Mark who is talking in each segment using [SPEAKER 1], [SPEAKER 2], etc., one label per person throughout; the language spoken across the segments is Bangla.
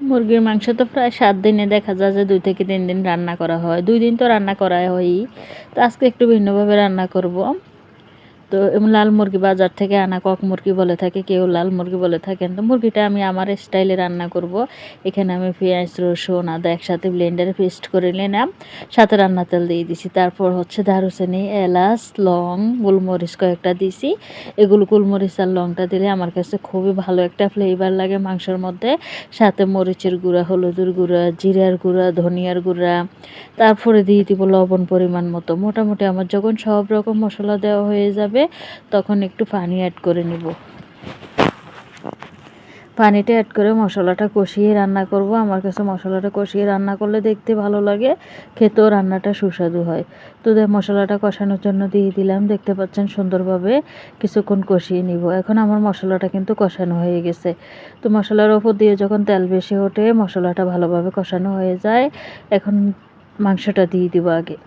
[SPEAKER 1] মুরগির মাংস তো প্রায় 7 দিনে দেখা যায় যে 2 থেকে 3 দিন রান্না করা হয়। 2 দিন তো রান্না করা হয়ই। তো আজকে একটু ভিন্নভাবে রান্না করব। তো লাল মুরগি বাজার থেকে আনা, কক মুরগি বলে থাকে, কেউ লাল মুরগি বলে থাকেন। তো মুরগিটা আমি আমার স্টাইলে রান্না করব। এখানে আমি পেঁয়াজ, রসুন, আদা একসাথে ব্লেন্ডারে পেস্ট করে নিলাম, সাথে রান্না তেল দিয়ে দিছি। তারপর হচ্ছে দারুচিনি, এলাচ, লং, গোলমরিচ কয়েকটা দিছি। এগুলো গোলমরিচ আর লংটা দিলে আমার কাছে খুবই ভালো একটা ফ্লেভার লাগে মাংসের মধ্যে। সাথে মরিচের গুঁড়া, হলুদের গুঁড়া, জিরার গুঁড়া, ধনিয়ার গুঁড়া, তারপরে দিয়ে দিব লবণ পরিমাণ মতো। মোটামুটি আমার যখন সব রকম মশলা দেওয়া হয়ে যাবে তখন একটু পানি অ্যাড করে নিব। পানিটা অ্যাড করে মশলাটা কষিয়ে রান্না করব। আমার কাছে মশলাটা কষিয়ে রান্না করলে দেখতে ভালো লাগে, খেতেও রান্নাটা সুস্বাদু হয়। তো মশলাটা কষানোর জন্য দিয়ে দিলাম, দেখতে পাচ্ছেন সুন্দরভাবে কিছুক্ষণ কষিয়ে নিব। এখন আমার মশলাটা কিন্তু কষানো হয়ে গেছে। তো মশলার ওপর দিয়ে যখন তেল বেশি ওঠে, মশলাটা ভালোভাবে কষানো হয়ে যায়। এখন মাংসটা দিয়ে দিব আগে।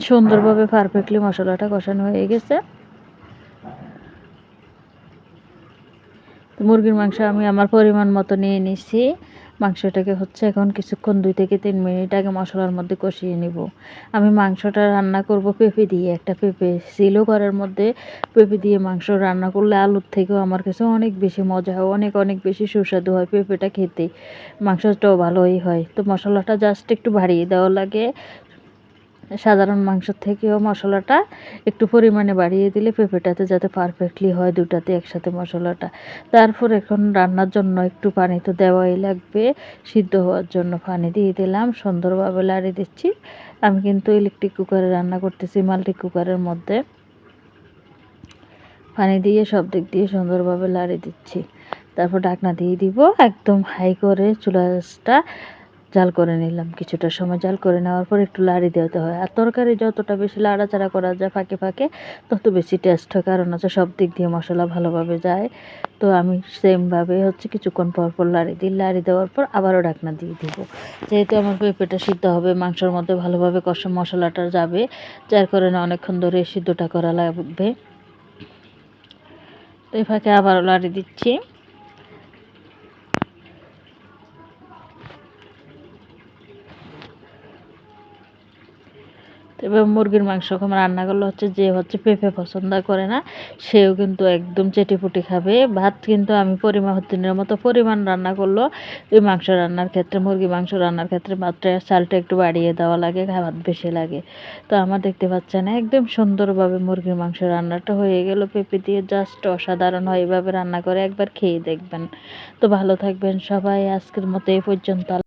[SPEAKER 1] সুন্দরভাবে পারফেক্টলি মশলাটা কষানো হয়ে গেছে। তো মুরগির মাংস আমি আমার পরিমাণ মতো নিয়ে নিচ্ছি। মাংসটাকে হচ্ছে এখন কিছুক্ষণ 2 থেকে 3 মিনিট আগে মশলার মধ্যে কষিয়ে নিব। আমি মাংসটা রান্না করব পেঁপে দিয়ে। একটা পেঁপে ছিল ঘরের মধ্যে। পেঁপে দিয়ে মাংস রান্না করলে আলুর থেকেও আমার কাছে অনেক বেশি মজা হয়, অনেক অনেক বেশি সুস্বাদু হয় পেঁপেটা খেতে। মাংসটাও ভালোই হয়। তো মশলাটা জাস্ট একটু বাড়িয়ে দেওয়া লাগে। সাধারণ মাংসের থেকেও মশলাটা একটু পরিমাণে বাড়িয়ে দিলে পেঁপেটাতে যাতে পারফেক্টলি হয় দুটাতে একসাথে মশলাটা। তারপর এখন রান্নার জন্য একটু পানি তো দেওয়াই লাগবে, সিদ্ধ হওয়ার জন্য পানি দিয়ে দিলাম, সুন্দরভাবে লাড়িয়ে দিচ্ছি। আমি কিন্তু ইলেকট্রিক কুকারে রান্না করতেছি, মাল্টি কুকারের মধ্যে। পানি দিয়ে সব দিক দিয়ে সুন্দরভাবে লাড়িয়ে দিচ্ছি। তারপর ঢাকনা দিয়ে দিব, একদম হাই করে চুলাটা জাল করে নিলাম। কিছুটা সময় জাল করে নেওয়ার পর একটু লাড়ি দিতে হয়। আর তরকারি যতটা বেশি লাড়াচাড়া করা যায় ফাঁকে ফাঁকে, তত বেশি টেস্ট হয়, কারণ হচ্ছে সব দিক দিয়ে মশলা ভালোভাবে যায়। তো আমি সেমভাবে হচ্ছে কিছুক্ষণ পর পর লাড়ি দিই। লাড়ি দেওয়ার পর আবারও ঢাকনা দিয়ে দিব, যেহেতু আমার পেঁপেটা সিদ্ধ হবে, মাংসের মধ্যে ভালোভাবে কষা মশলাটা যাবে, যার কারণে অনেকক্ষণ ধরে সিদ্ধটা করা লাগবে। তো এই ফাঁকে আবারও লাড়ি দিচ্ছি। এবার মুরগির মাংস রান্না করলে হচ্ছে যে পেঁপে পছন্দ করে না, সেও কিন্তু একদম চেটেপুটে খাবে। ভাত কিন্তু আমি পরিমাণের মতো পরিমাণ রান্না করলো। ওই মাংস রান্নার ক্ষেত্রে, মুরগি মাংস রান্নার ক্ষেত্রে মাত্রায় চালটা একটু বাড়িয়ে দেওয়া লাগে, ভাত বেশি লাগে। তো আমার দেখতে পাচ্ছেন একদম সুন্দরভাবে মুরগির মাংস রান্নাটা হয়ে গেল পেঁপে দিয়ে, জাস্ট অসাধারণ হয়। এভাবে রান্না করে একবার খেয়ে দেখবেন। তো ভালো থাকবেন সবাই, আজকের মতো এই পর্যন্ত।